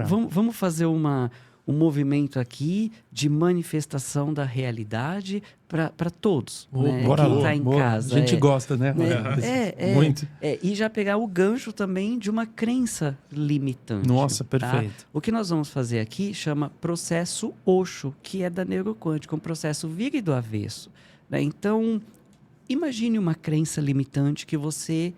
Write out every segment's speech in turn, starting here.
Bora. Vamos fazer um movimento aqui de manifestação da realidade para todos. Né? Bora Quem lá. está em casa. A gente gosta, né? Muito. E já pegar o gancho também de uma crença limitante. Nossa, perfeito. Tá? O que nós vamos fazer aqui chama processo Osho, que é da neuroquântica, um processo vira e do avesso. Né? Então, imagine uma crença limitante que você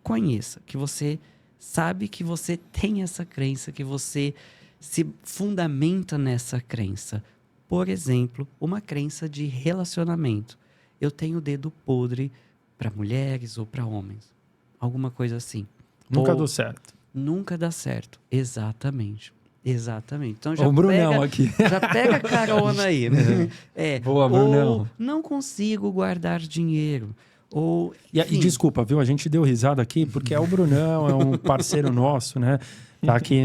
conheça, que você sabe que você tem essa crença, que você se fundamenta nessa crença. Por exemplo, uma crença de relacionamento. Eu tenho dedo podre para mulheres ou para homens. Alguma coisa assim. Nunca deu certo. Nunca dá certo. Exatamente. Então O Brunão aqui. Já pega carona aí. Boa, Brunão. Ou não consigo guardar dinheiro. Ou, e desculpa, viu? A gente deu risada aqui porque é o Brunão, é um parceiro nosso, né? Tá aqui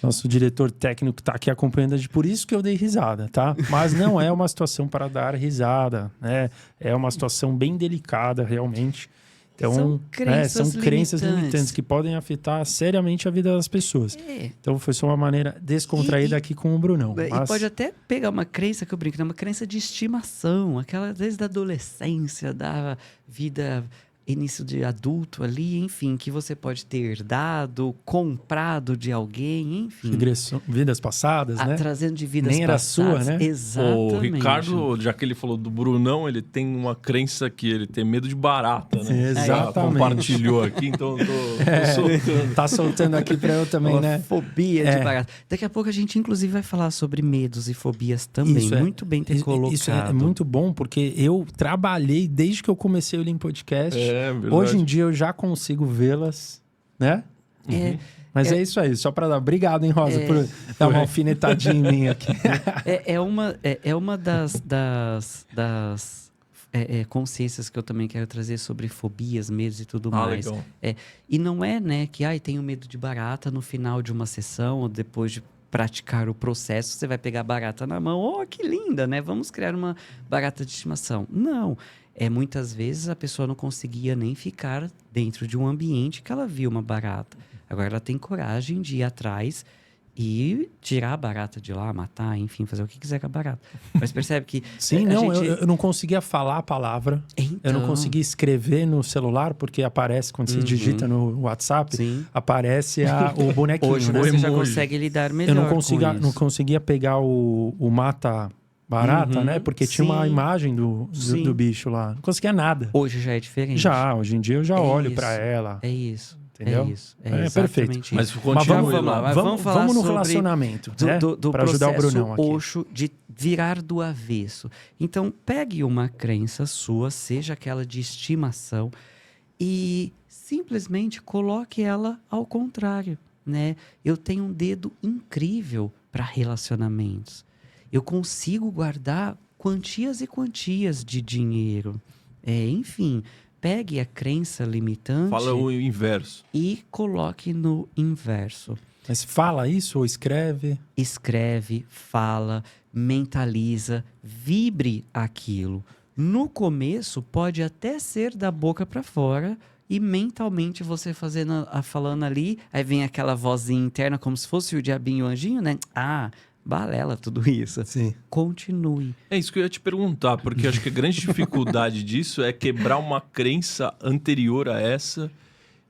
nosso diretor técnico que tá aqui acompanhando a gente. Por isso que eu dei risada, tá? Mas não é uma situação para dar risada, né? É uma situação bem delicada, realmente. Então, são crenças limitantes que podem afetar seriamente a vida das pessoas. Então, foi só uma maneira descontraída aqui com o Brunão. E pode até pegar uma crença que eu brinco, uma crença de estimação, aquela desde a adolescência, da vida, início de adulto ali, enfim, que você pode ter herdado, comprado de alguém, enfim. Vidas passadas, né? Trazendo de vidas Nem era passadas. sua, né? Exatamente. O Ricardo, já que ele falou do Brunão, ele tem uma crença que ele tem medo de barata, né? Exatamente. Compartilhou aqui, então eu tô soltando. Tá soltando aqui pra eu também, né? Fobia de barata. Daqui a pouco a gente, inclusive, vai falar sobre medos e fobias também. Isso muito bem ter colocado. Isso é muito bom, porque eu trabalhei desde que eu comecei o Lean Podcast. Hoje em dia eu já consigo vê-las, né? Mas é isso aí, só para dar. Obrigado, hein, Rosa, por dar uma alfinetadinha em mim aqui. É uma das consciências que eu também quero trazer sobre fobias, medos e tudo mais. Legal. E não é, né, que tenho medo de barata no final de uma sessão ou depois de praticar o processo, você vai pegar a barata na mão. Oh, que linda, né? Vamos criar uma barata de estimação. Não. Muitas vezes a pessoa não conseguia nem ficar dentro de um ambiente que ela viu uma barata. Agora ela tem coragem de ir atrás e tirar a barata de lá, matar, enfim, fazer o que quiser com a barata. Mas percebe que... Sim, eu não conseguia falar a palavra. Então... Eu não conseguia escrever no celular, porque aparece, quando você digita no WhatsApp, aparece o bonequinho. Hoje né? você já consegue lidar melhor Eu não conseguia pegar o mata... barata, né? Porque tinha uma imagem do bicho lá. Não conseguia nada. Hoje já é diferente. Hoje em dia eu já olho para ela. É isso. Entendeu? É perfeito. Isso. Mas vamos no relacionamento, né? Para ajudar o Brunão aqui. Osho de virar do avesso. Então, pegue uma crença sua, seja aquela de estimação, e simplesmente coloque ela ao contrário, né? Eu tenho um dedo incrível para relacionamentos. Eu consigo guardar quantias e quantias de dinheiro. Enfim, pegue a crença limitante... Fala o inverso. E coloque no inverso. Mas fala isso ou escreve? Escreve, fala, mentaliza, vibre aquilo. No começo, pode até ser da boca para fora... E mentalmente você falando ali... Aí vem aquela vozinha interna como se fosse o diabinho o anjinho, né? Balela tudo isso. Sim. Continue. É isso que eu ia te perguntar, porque acho que a grande dificuldade disso é quebrar uma crença anterior a essa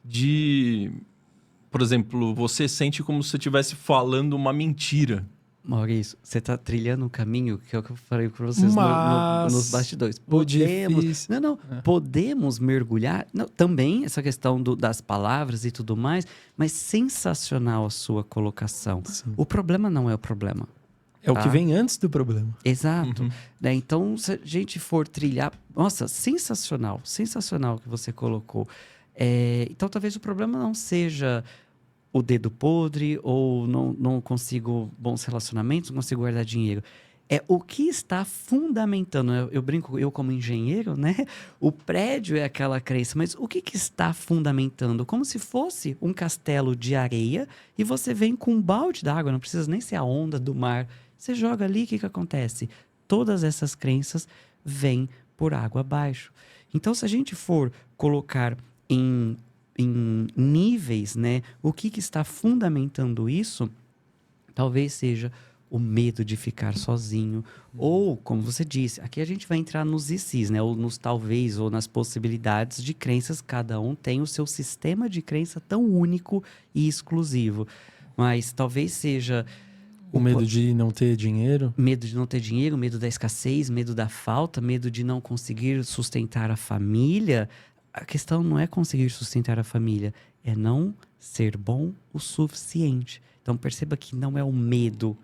de... Por exemplo, você sente como se você estivesse falando uma mentira. Maurício, você está trilhando um caminho que é o que eu falei para vocês nos bastidores. Podemos mergulhar. Não, também essa questão das palavras e tudo mais, mas sensacional a sua colocação. Sim. O problema não é o problema. É o que vem antes do problema. Exato. Né? Então, se a gente for trilhar... Nossa, sensacional o que você colocou. Então, talvez o problema não seja... o dedo podre, ou não consigo bons relacionamentos, não consigo guardar dinheiro. É o que está fundamentando. Eu brinco, eu como engenheiro, né? O prédio é aquela crença, mas o que está fundamentando? Como se fosse um castelo de areia e você vem com um balde d'água, não precisa nem ser a onda do mar. Você joga ali, o que acontece? Todas essas crenças vêm por água abaixo. Então, se a gente for colocar em em níveis, né? O que está fundamentando isso? Talvez seja o medo de ficar sozinho. Ou, como você disse, aqui a gente vai entrar nos e se's, né? Ou nos talvez, ou nas possibilidades de crenças. Cada um tem o seu sistema de crença tão único e exclusivo. Mas talvez seja... O medo de não ter dinheiro. Medo de não ter dinheiro, medo da escassez, medo da falta, medo de não conseguir sustentar a família. A questão não é conseguir sustentar a família, é não ser bom o suficiente. Então perceba que não é o medo,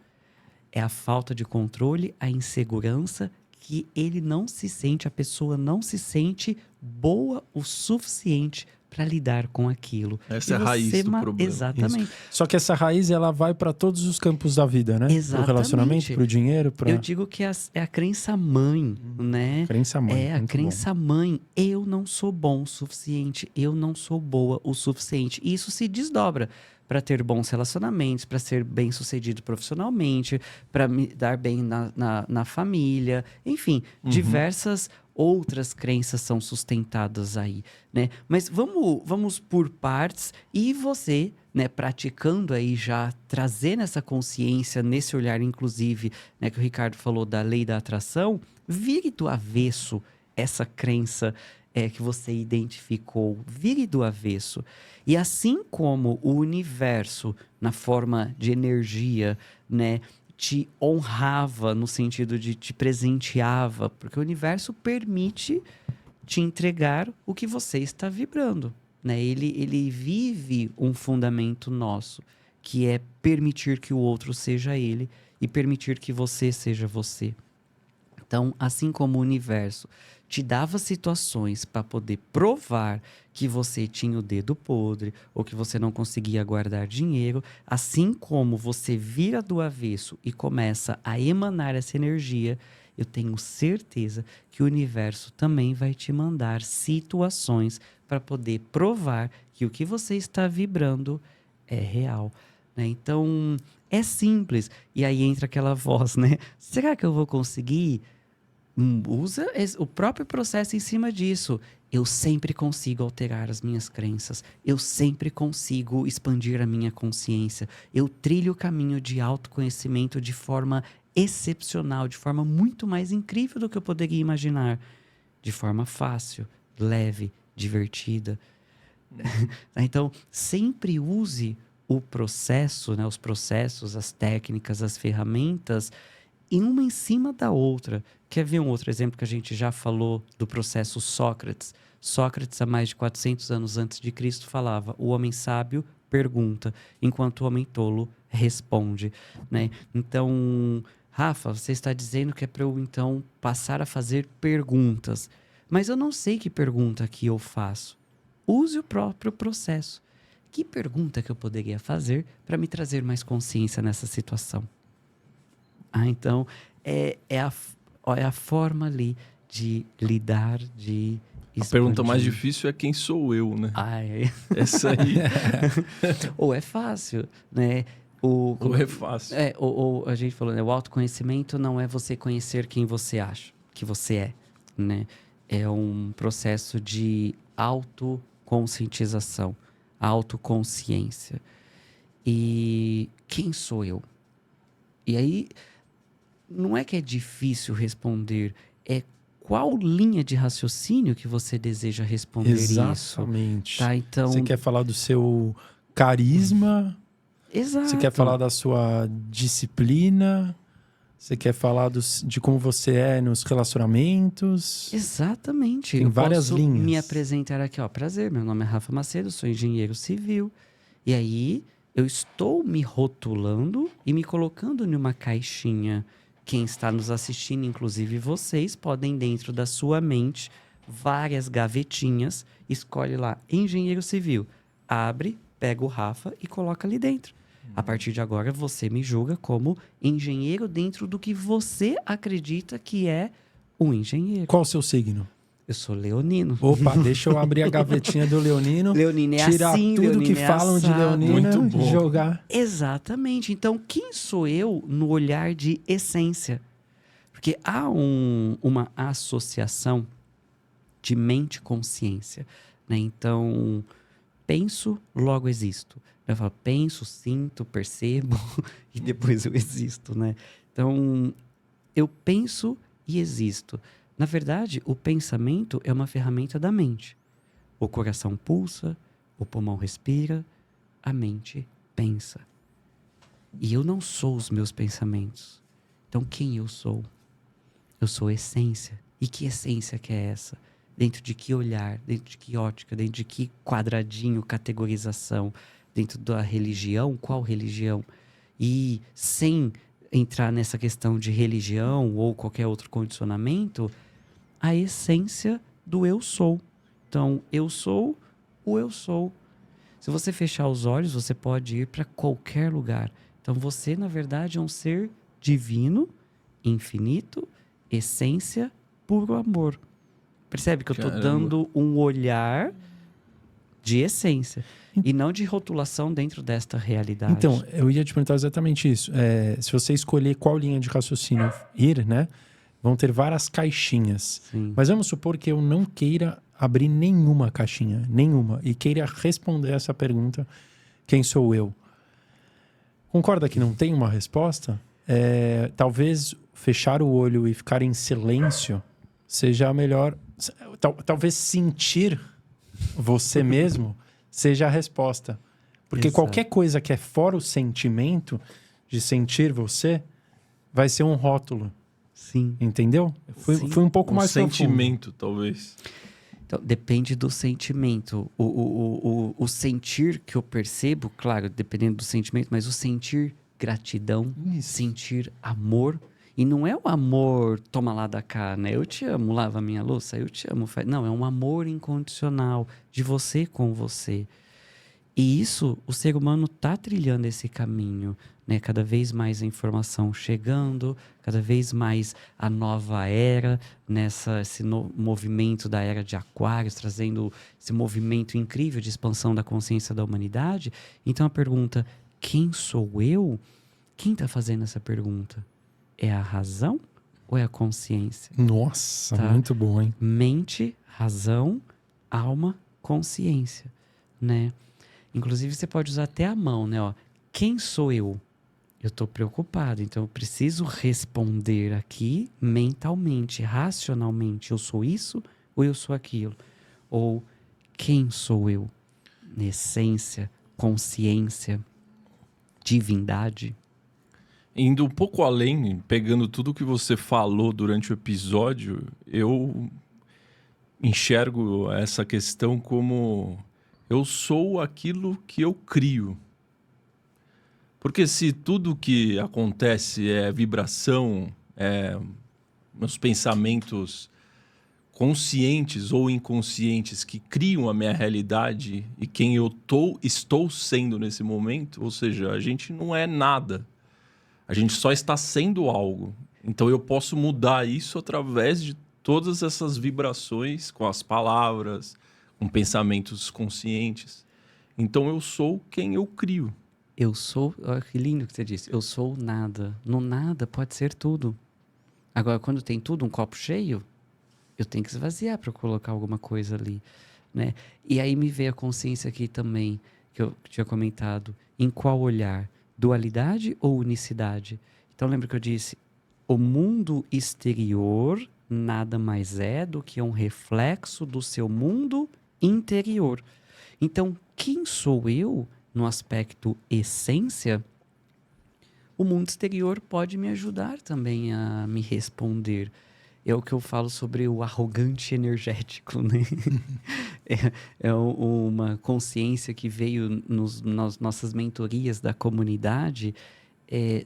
é a falta de controle, a insegurança, que ele não se sente, a pessoa não se sente boa o suficiente para lidar com aquilo. Essa é a raiz do problema. Exatamente. Isso. Só que essa raiz, ela vai para todos os campos da vida, né? Exatamente. Pro relacionamento, pro dinheiro, Eu digo que é a crença mãe, né? Crença mãe. É a muito crença mãe. Eu não sou bom o suficiente. Eu não sou boa o suficiente. E isso se desdobra para ter bons relacionamentos, para ser bem sucedido profissionalmente, para me dar bem na família. Enfim, diversas outras crenças são sustentadas aí, né? Mas vamos por partes, e você, né, praticando aí já, trazendo essa consciência nesse olhar, inclusive, né, que o Ricardo falou da lei da atração, vire do avesso essa crença que você identificou, vire do avesso. E assim como o universo, na forma de energia, né, te honrava no sentido de te presenteava, porque o universo permite te entregar o que você está vibrando, né? Ele vive um fundamento nosso, que é permitir que o outro seja ele e permitir que você seja você. Então, assim como o universo te dava situações para poder provar que você tinha o dedo podre ou que você não conseguia guardar dinheiro, assim como você vira do avesso e começa a emanar essa energia, eu tenho certeza que o universo também vai te mandar situações para poder provar que o que você está vibrando é real, né? Então, é simples. E aí entra aquela voz, né? Será que eu vou conseguir? Usa o próprio processo em cima disso. Eu sempre consigo alterar as minhas crenças. Eu sempre consigo expandir a minha consciência. Eu trilho o caminho de autoconhecimento de forma excepcional, de forma muito mais incrível do que eu poderia imaginar. De forma fácil, leve, divertida. Então, sempre use o processo, né, os processos, as técnicas, as ferramentas, uma em cima da outra. Quer ver um outro exemplo que a gente já falou do processo Sócrates? Sócrates, há mais de 400 anos antes de Cristo, falava: o homem sábio pergunta, enquanto o homem tolo responde, né? Então, Rafa, você está dizendo que é para eu, então, passar a fazer perguntas. Mas eu não sei que pergunta que eu faço. Use o próprio processo. Que pergunta que eu poderia fazer para me trazer mais consciência nessa situação? Então, é a forma ali de lidar, de expandir. A pergunta mais difícil é quem sou eu, né? Essa aí. Ou é fácil, né? Ou é fácil. Ou a gente falou, né? O autoconhecimento não é você conhecer quem você acha que você é, né? É um processo de autoconscientização, autoconsciência. E quem sou eu? E aí, não é que é difícil responder, é qual linha de raciocínio que você deseja responder isso. Exatamente. Tá, então... Você quer falar do seu carisma? Exato. Você quer falar da sua disciplina? Você quer falar de como você é nos relacionamentos? Exatamente. Tem várias linhas. Me apresentar aqui, ó. Prazer, meu nome é Rafa Macedo, sou engenheiro civil. E aí, eu estou me rotulando e me colocando numa caixinha. Quem está nos assistindo, inclusive vocês, podem, dentro da sua mente, várias gavetinhas, escolhe lá, engenheiro civil. Abre, pega o Rafa e coloca ali dentro. A partir de agora, você me julga como engenheiro dentro do que você acredita que é um engenheiro. Qual o seu signo? Eu sou leonino. Opa, deixa eu abrir a gavetinha do leonino. Leonino é tirar assim, tudo Leonino que é falam de assado. leonino Muito bom. e jogar. Exatamente. Então, quem sou eu no olhar de essência? Porque há uma associação de mente e consciência, né? Então, penso, logo existo. Eu falo, penso, sinto, percebo e depois eu existo, né? Então, eu penso e existo. Na verdade, o pensamento é uma ferramenta da mente. O coração pulsa, o pulmão respira, a mente pensa. E eu não sou os meus pensamentos. Então, quem eu sou? Eu sou essência. E que essência que é essa? Dentro de que olhar? Dentro de que ótica? Dentro de que quadradinho, categorização? Dentro da religião? Qual religião? E sem entrar nessa questão de religião ou qualquer outro condicionamento, a essência do eu sou. Então, eu sou o eu sou. Se você fechar os olhos, você pode ir para qualquer lugar. Então, você, na verdade, é um ser divino, infinito, essência, puro amor. Percebe que eu estou dando um olhar de essência e não de rotulação dentro desta realidade. Então, eu ia te perguntar exatamente isso. Se você escolher qual linha de raciocínio ir, né? Vão ter várias caixinhas. Sim. Mas vamos supor que eu não queira abrir nenhuma caixinha, nenhuma, e queira responder essa pergunta, quem sou eu? Concorda que não tem uma resposta? Talvez fechar o olho e ficar em silêncio seja a melhor... Talvez sentir você mesmo seja a resposta. Porque Exato. qualquer coisa que é fora o sentimento de sentir você vai ser um rótulo. Sim. Entendeu? Foi um pouco mais sentimento, talvez. Então, depende do sentimento. O sentir que eu percebo, claro, dependendo do sentimento, mas o sentir gratidão, sentir amor. E não é o amor, toma lá da cá, né? Eu te amo, lava a minha louça, eu te amo. Não, é um amor incondicional de você com você. E isso, o ser humano está trilhando esse caminho, né? Cada vez mais a informação chegando, cada vez mais a nova era, esse movimento da era de Aquários, trazendo esse movimento incrível de expansão da consciência da humanidade. Então a pergunta, quem sou eu? Quem está fazendo essa pergunta? É a razão ou é a consciência? Nossa, Tá? muito bom, hein? Mente, razão, alma, consciência, né? Inclusive, você pode usar até a mão, né? Ó, quem sou eu? Eu estou preocupado, então eu preciso responder aqui mentalmente, racionalmente. Eu sou isso ou eu sou aquilo? Ou quem sou eu? Essência, consciência, divindade. Indo um pouco além, pegando tudo que você falou durante o episódio, eu enxergo essa questão como eu sou aquilo que eu crio. Porque se tudo que acontece é vibração, meus pensamentos conscientes ou inconscientes que criam a minha realidade e quem eu estou sendo nesse momento, ou seja, a gente não é nada. A gente só está sendo algo. Então eu posso mudar isso através de todas essas vibrações, com as palavras, com pensamentos conscientes. Então eu sou quem eu crio. Eu sou... Olha que lindo que você disse. Eu sou nada. No nada pode ser tudo. Agora, quando tem tudo, um copo cheio, eu tenho que esvaziar para colocar alguma coisa ali, né? E aí me veio a consciência aqui também, que eu tinha comentado. Em qual olhar? Dualidade ou unicidade? Então, lembra que eu disse, o mundo exterior nada mais é do que um reflexo do seu mundo interior. Então, quem sou eu no aspecto essência? O mundo exterior pode me ajudar também a me responder. É o que eu falo sobre o arrogante energético, né? é uma consciência que veio nas nossas mentorias da comunidade.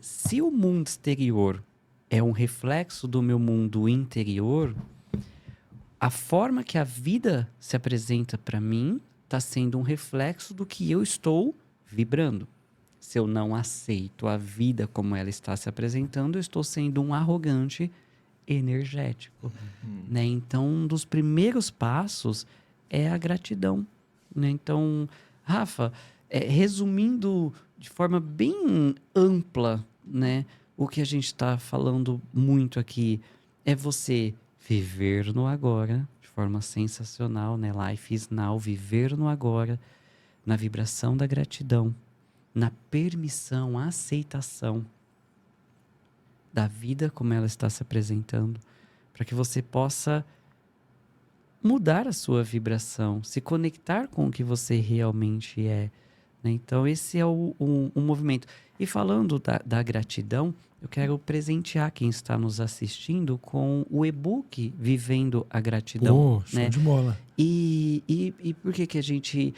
Se o mundo exterior é um reflexo do meu mundo interior, a forma que a vida se apresenta para mim está sendo um reflexo do que eu estou vibrando. Se eu não aceito a vida como ela está se apresentando, eu estou sendo um arrogante energético, né? Então, um dos primeiros passos é a gratidão, né? Então, Rafa, resumindo de forma bem ampla, né? O que a gente está falando muito aqui é você viver no agora, de forma sensacional, né? Life is now, viver no agora, na vibração da gratidão, na permissão, aceitação da vida como ela está se apresentando, para que você possa mudar a sua vibração, se conectar com o que você realmente é, né? Então esse é o movimento. E falando da gratidão, eu quero presentear quem está nos assistindo com o e-book Vivendo a Gratidão. Show né? de bola. E por que a gente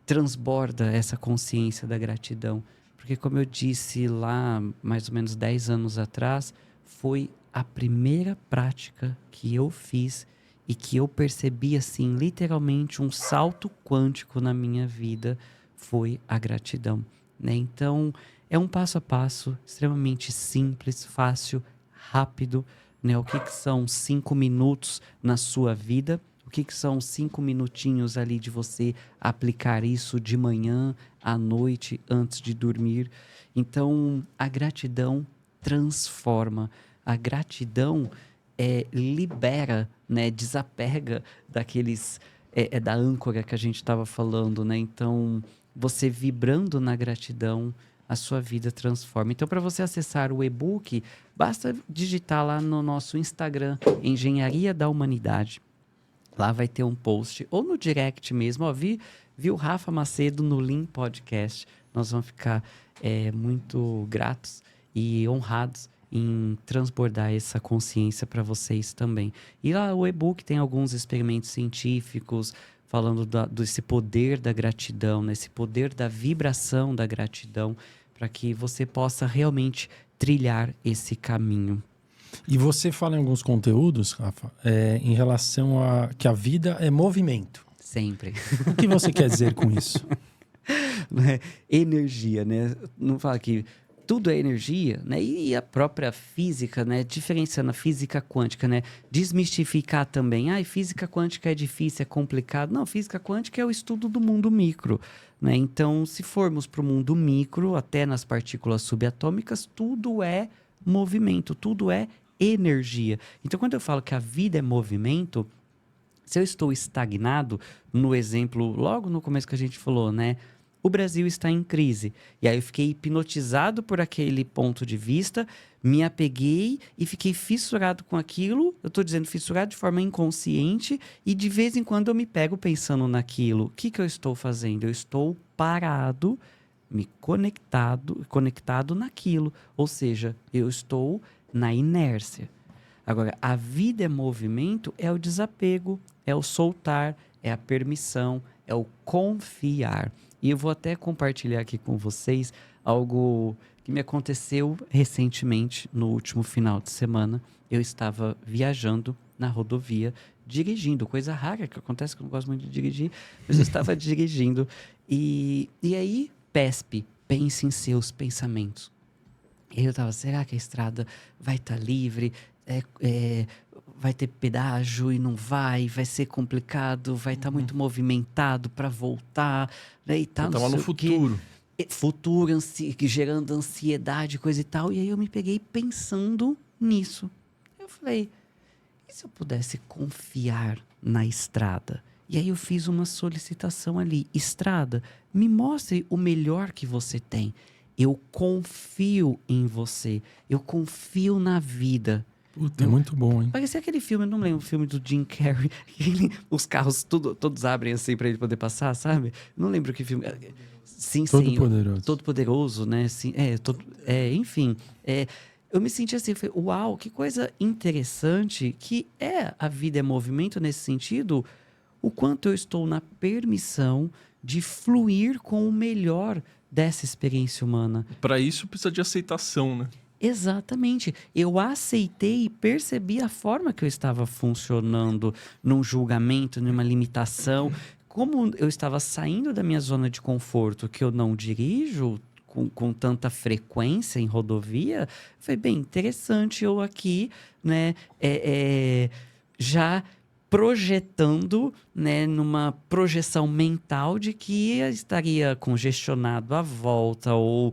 transborda essa consciência da gratidão? Porque, como eu disse lá, mais ou menos 10 anos atrás, foi a primeira prática que eu fiz e que eu percebi, assim, literalmente um salto quântico na minha vida, foi a gratidão, né? Então, é um passo a passo, extremamente simples, fácil, rápido, né? O que são 5 minutos na sua vida? O que são 5 minutinhos ali de você aplicar isso de manhã, à noite, antes de dormir? Então, a gratidão transforma. A gratidão libera, né? Desapega daqueles... da âncora que a gente estava falando, né? Então, você vibrando na gratidão, a sua vida transforma. Então, para você acessar o e-book, basta digitar lá no nosso Instagram, Engenharia da Humanidade. Lá vai ter um post, ou no direct mesmo, ó, vi o Rafa Macedo no Lean Podcast. Nós vamos ficar muito gratos e honrados em transbordar essa consciência para vocês também. E lá o e-book tem alguns experimentos científicos falando desse poder da gratidão, né? Esse poder da vibração da gratidão, para que você possa realmente trilhar esse caminho. E você fala em alguns conteúdos, Rafa, em relação a que a vida é movimento. Sempre. O que você quer dizer com isso? Energia, né? Não fala que tudo é energia, né? E a própria física, né? Diferenciando a física quântica, né? Desmistificar também. Física quântica é difícil, é complicado. Não, física quântica é o estudo do mundo micro, né? Então, se formos para o mundo micro, até nas partículas subatômicas, tudo é movimento, tudo é energia. Então, quando eu falo que a vida é movimento, se eu estou estagnado, no exemplo, logo no começo que a gente falou, né? O Brasil está em crise. E aí eu fiquei hipnotizado por aquele ponto de vista, me apeguei e fiquei fissurado com aquilo. Eu estou dizendo fissurado de forma inconsciente e de vez em quando eu me pego pensando naquilo. O que eu estou fazendo? Eu estou parado, me conectado naquilo. Ou seja, eu estou na inércia. Agora, a vida é movimento, é o desapego, é o soltar, é a permissão, é o confiar. E eu vou até compartilhar aqui com vocês algo que me aconteceu recentemente, no último final de semana. Eu estava viajando na rodovia, dirigindo, coisa rara que acontece, que eu não gosto muito de dirigir, mas eu estava dirigindo. E aí, PESP, pense em seus pensamentos. E eu estava, será que a estrada vai estar livre? Vai ter pedágio e não vai ser complicado, vai estar muito movimentado para voltar, né, e tal. Eu tava no futuro. Futuro, gerando ansiedade, coisa e tal. E aí eu me peguei pensando nisso. Eu falei, e se eu pudesse confiar na estrada? E aí eu fiz uma solicitação ali, estrada, me mostre o melhor que você tem. Eu confio em você, eu confio na vida. Puta, é muito bom, hein? Parecia aquele filme, eu não lembro, o filme do Jim Carrey. Os carros todos abrem assim pra ele poder passar, sabe? Não lembro que filme. Sim, Todo Poderoso. Todo Poderoso, né? Sim, enfim. Eu me senti assim, falei, uau, que coisa interessante que a vida é movimento nesse sentido. O quanto eu estou na permissão de fluir com o melhor dessa experiência humana. Para isso precisa de aceitação, né? Exatamente. Eu aceitei e percebi a forma que eu estava funcionando num julgamento, numa limitação. Como eu estava saindo da minha zona de conforto, que eu não dirijo com tanta frequência em rodovia, foi bem interessante eu aqui, né, já projetando, né, numa projeção mental de que estaria congestionado à volta ou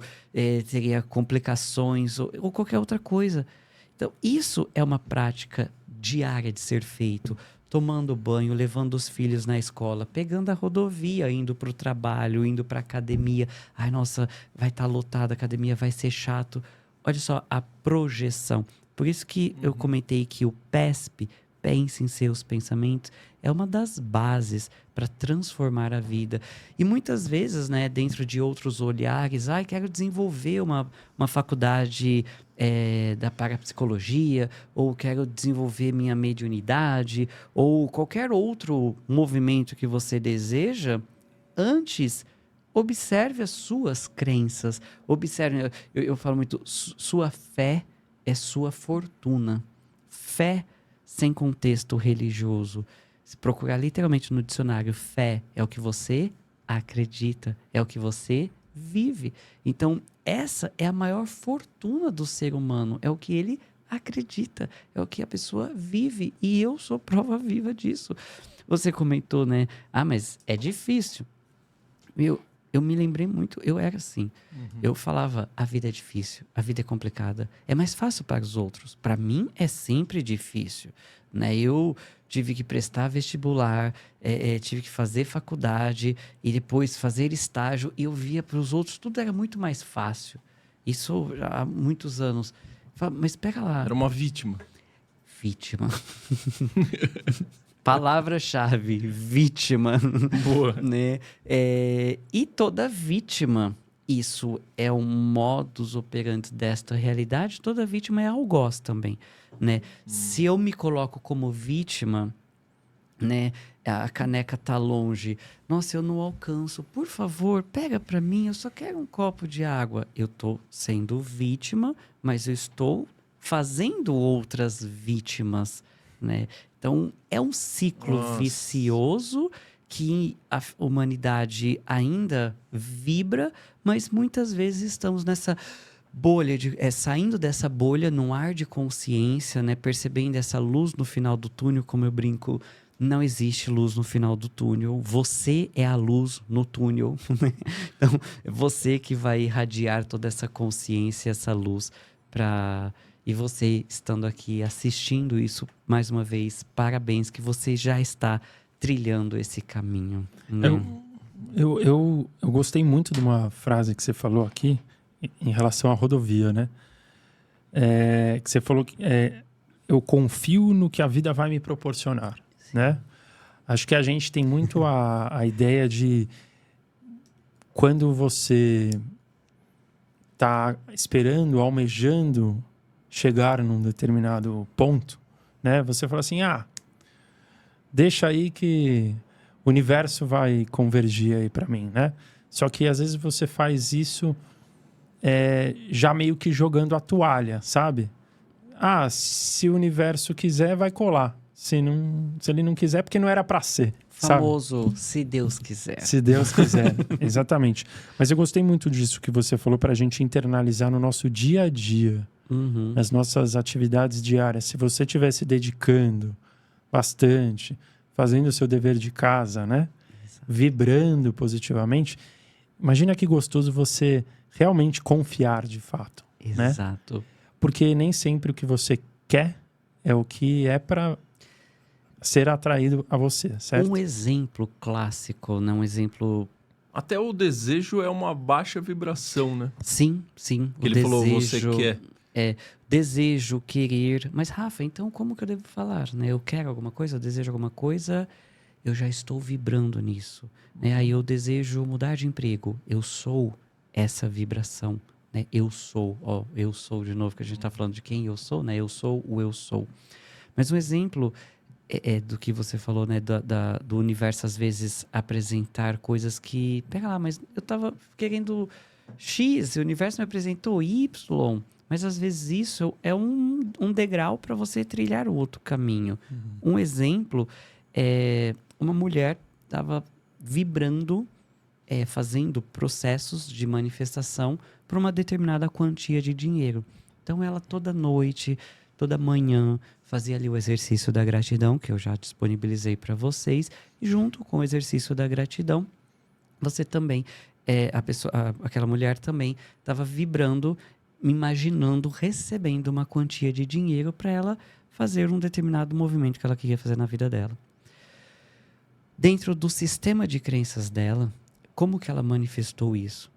teria complicações ou qualquer outra coisa. Então, isso é uma prática diária de ser feito. tomando banho, levando os filhos na escola, pegando a rodovia, indo para o trabalho, indo para academia. Ai, nossa, vai estar lotada, a academia vai ser chato. Olha só a projeção. Por isso que eu comentei que o PESP, pense em seus pensamentos, é uma das bases para transformar a vida. E muitas vezes, né, dentro de outros olhares, quero desenvolver uma faculdade da parapsicologia, ou quero desenvolver minha mediunidade, ou qualquer outro movimento que você deseja, antes observe as suas crenças. Observe, eu falo muito, sua fé é sua fortuna. Fé sem contexto religioso. Se procurar literalmente no dicionário, fé é o que você acredita, é o que você vive. Então, essa é a maior fortuna do ser humano, é o que ele acredita, é o que a pessoa vive. E eu sou prova viva disso. Você comentou, né? Mas é difícil. Eu me lembrei muito, eu era assim. Eu falava, a vida é difícil, a vida é complicada. É mais fácil para os outros. Para mim, é sempre difícil. Né? Eu tive que prestar vestibular, tive que fazer faculdade e depois fazer estágio. E eu via para os outros, tudo era muito mais fácil. Isso há muitos anos. Eu falava, mas espera lá. Era uma vítima. Vítima. Palavra-chave, vítima. Boa. Né? E toda vítima, isso é um modus operandi desta realidade, toda vítima é algoz também. Né? Se eu me coloco como vítima, né? A caneca tá longe, nossa, eu não alcanço, por favor, pega para mim, eu só quero um copo de água. Eu tô sendo vítima, mas eu estou fazendo outras vítimas. Né? Então, é um ciclo vicioso que a humanidade ainda vibra, mas muitas vezes estamos nessa bolha, saindo dessa bolha num ar de consciência, né? Percebendo essa luz no final do túnel, como eu brinco, não existe luz no final do túnel, você é a luz no túnel. Então, é você que vai irradiar toda essa consciência, essa luz para... E você estando aqui assistindo isso, mais uma vez, parabéns que você já está trilhando esse caminho. Né? Eu gostei muito de uma frase que você falou aqui em relação à rodovia, né? Que você falou que eu confio no que a vida vai me proporcionar, né? Acho que a gente tem muito a ideia de quando você está esperando, almejando chegar num determinado ponto, né? Você fala assim, deixa aí que o universo vai convergir aí para mim, né? Só que às vezes você faz isso já meio que jogando a toalha, sabe? Se o universo quiser, vai colar. Se ele não quiser, porque não era para ser. Famoso, sabe? se Deus quiser. Se Deus quiser, exatamente. Mas eu gostei muito disso que você falou para a gente internalizar no nosso dia a dia. Nas nossas atividades diárias. Se você estiver se dedicando bastante, fazendo o seu dever de casa, né? Exato. Vibrando positivamente, imagina que gostoso você realmente confiar de fato. Exato. Né? Porque nem sempre o que você quer é o que é para ser atraído a você, certo? Um exemplo clássico, né? Um exemplo... Até o desejo é uma baixa vibração, né? Sim. Que ele falou, você quer. Desejo, querer. Mas, Rafa, então como que eu devo falar? Né? Eu quero alguma coisa, eu desejo alguma coisa, eu já estou vibrando nisso. Né? Aí eu desejo mudar de emprego. Eu sou essa vibração. Né? Eu sou de novo, que a gente está falando de quem eu sou, né? Eu sou o eu sou. Mas um exemplo do que você falou, né? Do universo, às vezes, apresentar coisas que... Pega lá, mas eu estava querendo X, o universo me apresentou Y... Mas, às vezes, isso é um degrau para você trilhar o outro caminho. Um exemplo uma mulher estava vibrando, fazendo processos de manifestação para uma determinada quantia de dinheiro. Então, ela toda noite, toda manhã, fazia ali o exercício da gratidão, que eu já disponibilizei para vocês. E junto com o exercício da gratidão, você também, aquela mulher também estava vibrando, imaginando, recebendo uma quantia de dinheiro para ela fazer um determinado movimento que ela queria fazer na vida dela. Dentro do sistema de crenças dela, como que ela manifestou isso?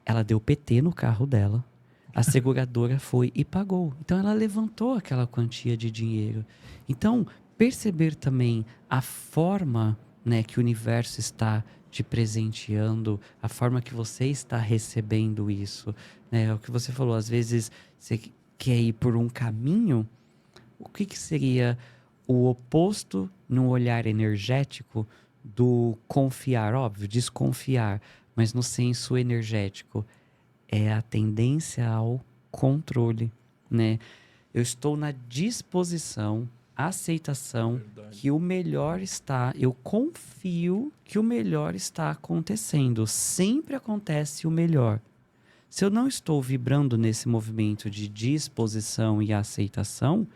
Ela deu PT no carro dela, a seguradora foi e pagou. Então ela levantou aquela quantia de dinheiro. Então, perceber também a forma, né, que o universo está te presenteando, a forma que você está recebendo isso, né? É o que você falou, às vezes você quer ir por um caminho, o que seria o oposto no olhar energético do confiar? Óbvio, desconfiar, mas no senso energético é a tendência ao controle, né? Eu estou na disposição, aceitação que o melhor está, eu confio que o melhor está acontecendo. Sempre acontece o melhor. Se eu não estou vibrando nesse movimento de disposição e aceitação,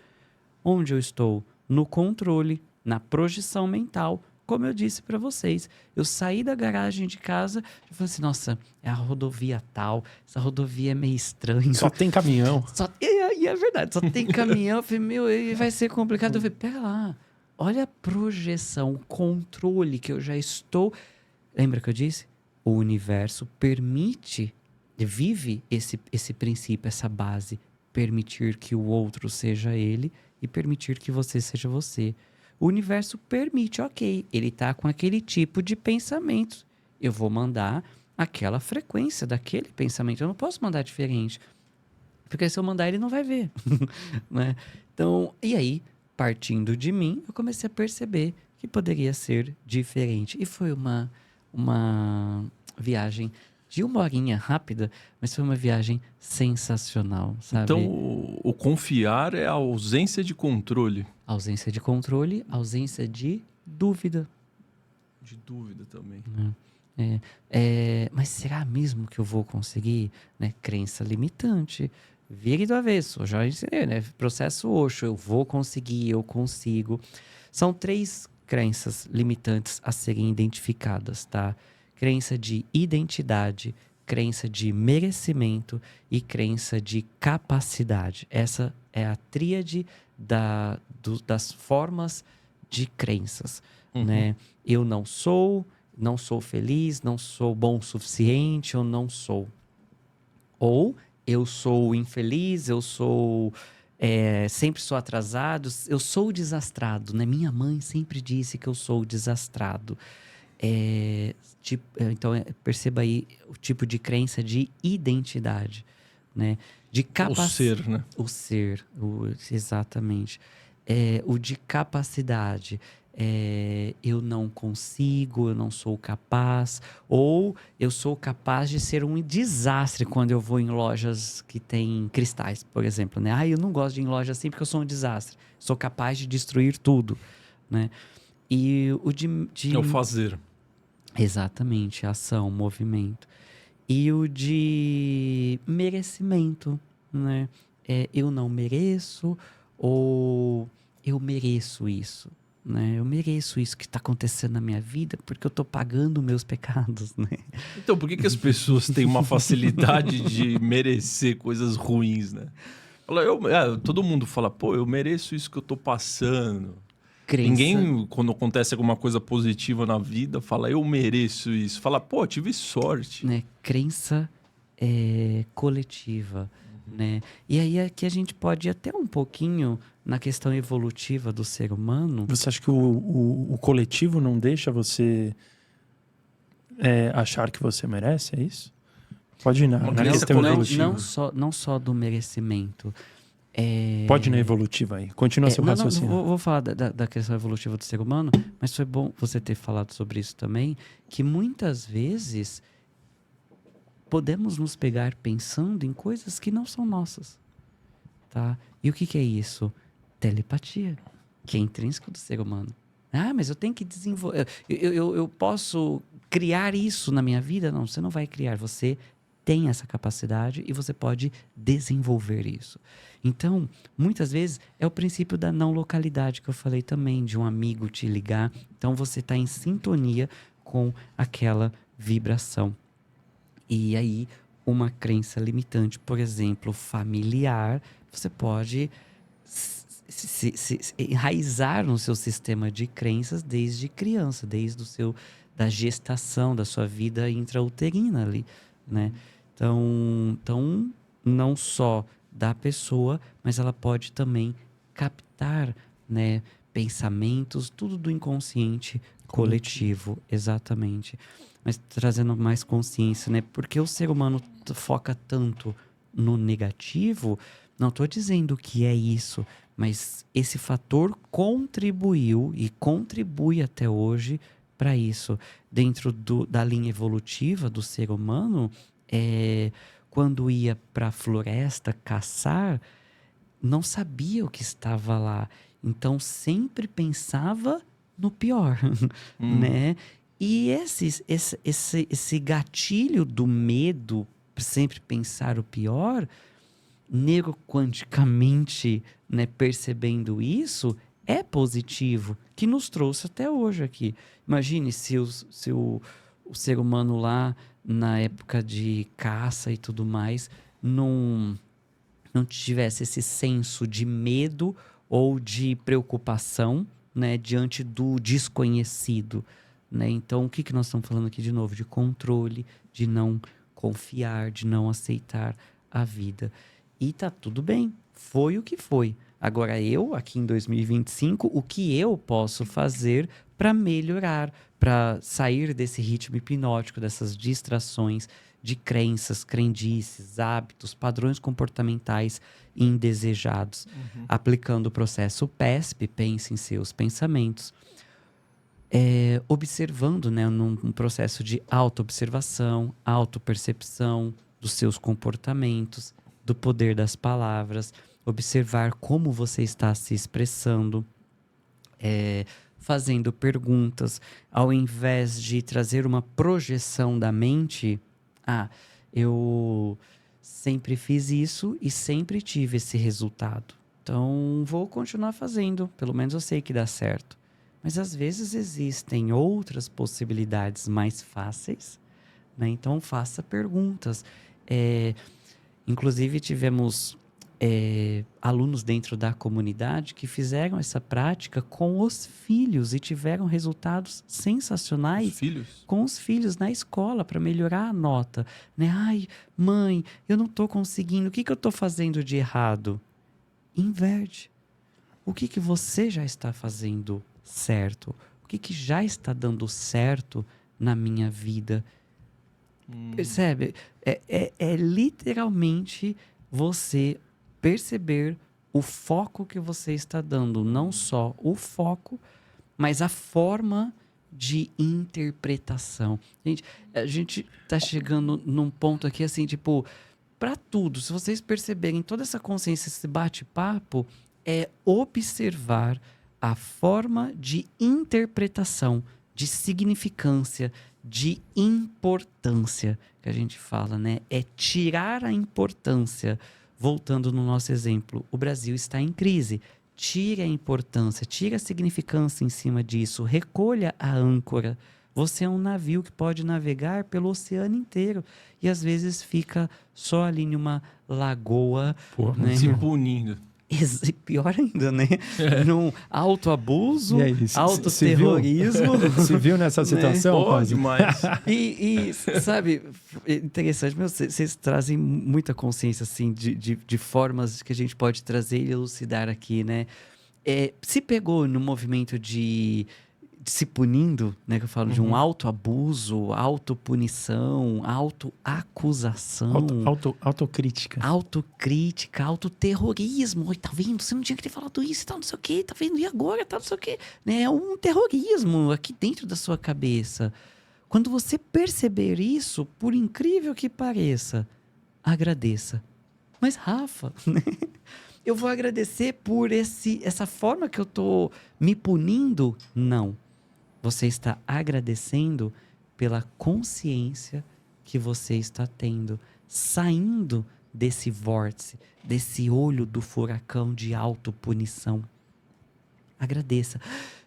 onde eu estou? No controle, na projeção mental. Como eu disse para vocês, eu saí da garagem de casa e falei assim, nossa, é a rodovia tal, essa rodovia é meio estranha. Só tem caminhão. E é verdade, só tem caminhão. Eu falei, meu, vai ser complicado. Eu falei, pera lá, olha a projeção, o controle que eu já estou... Lembra que eu disse? O universo permite, vive esse princípio, essa base, permitir que o outro seja ele e permitir que você seja você. O universo permite, ok, ele está com aquele tipo de pensamento. Eu vou mandar aquela frequência daquele pensamento. Eu não posso mandar diferente. Porque se eu mandar, ele não vai ver. Né? Então, e aí, partindo de mim, eu comecei a perceber que poderia ser diferente. E foi uma viagem de 1 horinha rápida, mas foi uma viagem sensacional, sabe? Então, o confiar é a ausência de controle. Ausência de controle, ausência de dúvida. De dúvida também. Mas será mesmo que eu vou conseguir? Né? Crença limitante. Vire do avesso. Eu já ensinei, né? Processo Osho. Eu vou conseguir, eu consigo. São 3 crenças limitantes a serem identificadas, tá? Crença de identidade, crença de merecimento e crença de capacidade. Essa é a tríade das formas de crenças, né? Eu não sou feliz, não sou bom o suficiente, eu não sou. Ou eu sou infeliz, eu sou... sempre sou atrasado, eu sou desastrado, né? Minha mãe sempre disse que eu sou desastrado. Então, perceba aí o tipo de crença de identidade, né? De O ser, né? O ser, exatamente. O de capacidade. Eu não consigo, eu não sou capaz. Ou eu sou capaz de ser um desastre quando eu vou em lojas que tem cristais, por exemplo, né? Eu não gosto de ir em loja assim porque eu sou um desastre. Sou capaz de destruir tudo, né? E o É o fazer. Exatamente, ação, movimento. E o de merecimento, né? Eu não mereço ou eu mereço isso, né? Eu mereço isso que está acontecendo na minha vida porque eu estou pagando meus pecados, né? Então, por que as pessoas têm uma facilidade de merecer coisas ruins, né? Todo mundo fala, pô, eu mereço isso que eu estou passando. Crença. Ninguém, quando acontece alguma coisa positiva na vida, fala, eu mereço isso. Fala, pô, tive sorte. Né? Crença coletiva, né? E aí aqui a gente pode ir até um pouquinho na questão evolutiva do ser humano. Você acha que o coletivo não deixa você achar que você merece? É isso? Pode ir na questão evolutiva. Não só do merecimento. Pode ir na evolutiva aí. Continua seu raciocínio. Vou falar da questão evolutiva do ser humano, mas foi bom você ter falado sobre isso também, que muitas vezes podemos nos pegar pensando em coisas que não são nossas, tá? E o que é isso? Telepatia, que é intrínseco do ser humano. Mas eu tenho que desenvolver... Eu posso criar isso na minha vida? Não, você não vai criar. Você tem essa capacidade e você pode desenvolver isso. Então, muitas vezes, é o princípio da não localidade que eu falei também, de um amigo te ligar. Então, você está em sintonia com aquela vibração. E aí, uma crença limitante, por exemplo, familiar, você pode se enraizar no seu sistema de crenças desde criança, desde da gestação, da sua vida intrauterina ali, né? Então, não só da pessoa, mas ela pode também captar, né, pensamentos, tudo do inconsciente coletivo, exatamente. Mas trazendo mais consciência, né? Porque o ser humano foca tanto no negativo, não estou dizendo que é isso, mas esse fator contribuiu e contribui até hoje para isso. Dentro da linha evolutiva do ser humano, quando ia para a floresta caçar, não sabia o que estava lá. Então sempre pensava no pior, né? E esse gatilho do medo, sempre pensar o pior, neuroquanticamente, né, percebendo isso, é positivo, que nos trouxe até hoje aqui. Imagine se o ser humano lá, na época de caça e tudo mais, não tivesse esse senso de medo ou de preocupação, né, diante do desconhecido, né? Então, o que nós estamos falando aqui de novo? De controle, de não confiar, de não aceitar a vida. E tá tudo bem, foi o que foi. Agora eu, aqui em 2025, o que eu posso fazer para melhorar, para sair desse ritmo hipnótico, dessas distrações de crenças, crendices, hábitos, padrões comportamentais indesejados. Aplicando o processo PESP, pense em seus pensamentos, observando, né, num processo de autoobservação, autopercepção dos seus comportamentos, do poder das palavras, observar como você está se expressando, fazendo perguntas, ao invés de trazer uma projeção da mente. Eu sempre fiz isso e sempre tive esse resultado. Então, vou continuar fazendo. Pelo menos eu sei que dá certo. Mas, às vezes, existem outras possibilidades mais fáceis, né? Então, faça perguntas. Inclusive, tivemos alunos dentro da comunidade que fizeram essa prática com os filhos e tiveram resultados sensacionais. Os filhos? Com os filhos na escola para melhorar a nota, né? Ai, mãe, eu não estou conseguindo. O que eu estou fazendo de errado? Inverte. O que você já está fazendo certo? O que já está dando certo na minha vida? Percebe? É literalmente você perceber o foco que você está dando. Não só o foco, mas a forma de interpretação. A gente tá chegando num ponto aqui assim, tipo, para tudo, se vocês perceberem toda essa consciência, esse bate-papo, é observar a forma de interpretação, de significância, de importância, que a gente fala, né? É tirar a importância. Voltando no nosso exemplo, o Brasil está em crise. Tire a importância, tire a significância em cima disso, recolha a âncora. Você é um navio que pode navegar pelo oceano inteiro e às vezes fica só ali numa lagoa, né? Se punindo. Pior ainda, né? Num autoabuso, autoterrorismo. Se viu nessa situação? Né? Pode, mas... E sabe, interessante, vocês trazem muita consciência, assim, de formas que a gente pode trazer e elucidar aqui, né? Se pegou no movimento de se punindo, né? Que eu falo de um autoabuso, autopunição, autoacusação. Autocrítica. Autocrítica, autoterrorismo. Oi, tá vendo? Você não tinha que ter falado isso e tal, não sei o quê. Tá vendo? E agora? Tá, não sei o quê. Né? É um terrorismo aqui dentro da sua cabeça. Quando você perceber isso, por incrível que pareça, agradeça. Mas, Rafa, né? Eu vou agradecer por essa forma que eu tô me punindo? Não. Você está agradecendo pela consciência que você está tendo, saindo desse vórtice, desse olho do furacão de autopunição. Agradeça.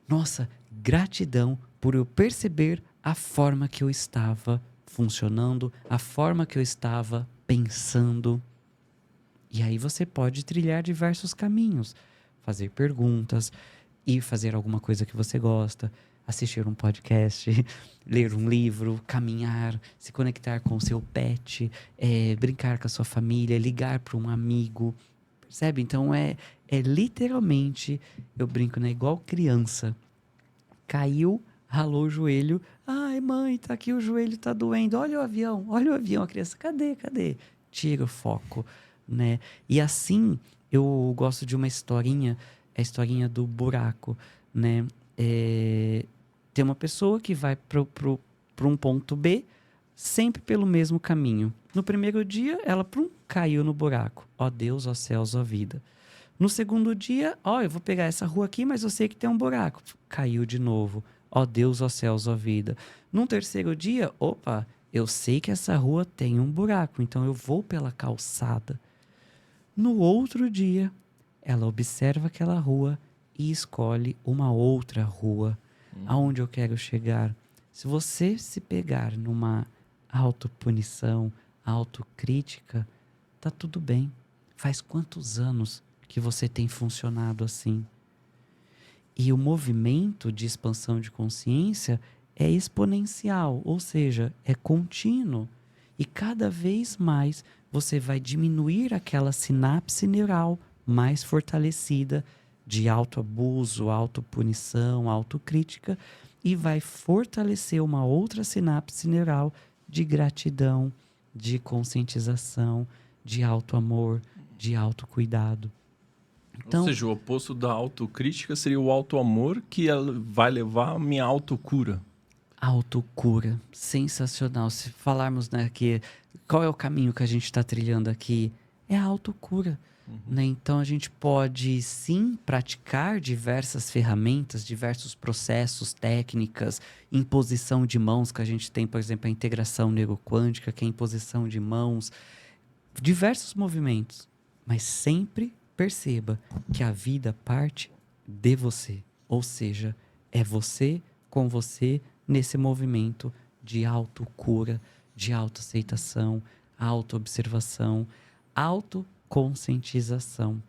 Nossa, gratidão por eu perceber a forma que eu estava funcionando, a forma que eu estava pensando. E aí você pode trilhar diversos caminhos. fazer perguntas, ir fazer alguma coisa que você gosta, assistir um podcast, ler um livro, caminhar, se conectar com o seu pet, brincar com a sua família, ligar para um amigo, percebe? Então é literalmente, eu brinco, né? Igual criança. Caiu, ralou o joelho. Ai, mãe, tá aqui, o joelho tá doendo. Olha o avião, a criança. Cadê? Tira o foco, né? E assim, eu gosto de uma historinha, a historinha do buraco, né? Tem uma pessoa que vai para um ponto B, sempre pelo mesmo caminho. No primeiro dia, ela caiu no buraco. Ó Deus, ó céus, ó vida. No segundo dia, eu vou pegar essa rua aqui, mas eu sei que tem um buraco. Caiu de novo. Ó Deus, ó céus, ó vida. No terceiro dia, eu sei que essa rua tem um buraco, então eu vou pela calçada. No outro dia, ela observa aquela rua e escolhe uma outra rua. Aonde eu quero chegar? Se você se pegar numa autopunição, autocrítica, tá tudo bem. Faz quantos anos que você tem funcionado assim? E o movimento de expansão de consciência é exponencial, ou seja, é contínuo. E cada vez mais você vai diminuir aquela sinapse neural mais fortalecida de autoabuso, autopunição, autocrítica, e vai fortalecer uma outra sinapse neural de gratidão, de conscientização, de autoamor, de autocuidado. Então, ou seja, o oposto da autocrítica seria o autoamor, que vai levar a minha autocura. autocura, sensacional. Se falarmos, né, que qual é o caminho que a gente está trilhando aqui, é a autocura. Né? Então a gente pode sim praticar diversas ferramentas, diversos processos, técnicas, imposição de mãos, que a gente tem, por exemplo, a integração neuroquântica, que é a imposição de mãos, diversos movimentos, mas sempre perceba que a vida parte de você, ou seja, é você com você nesse movimento de autocura, de autoaceitação, autoobservação, autoconscientização.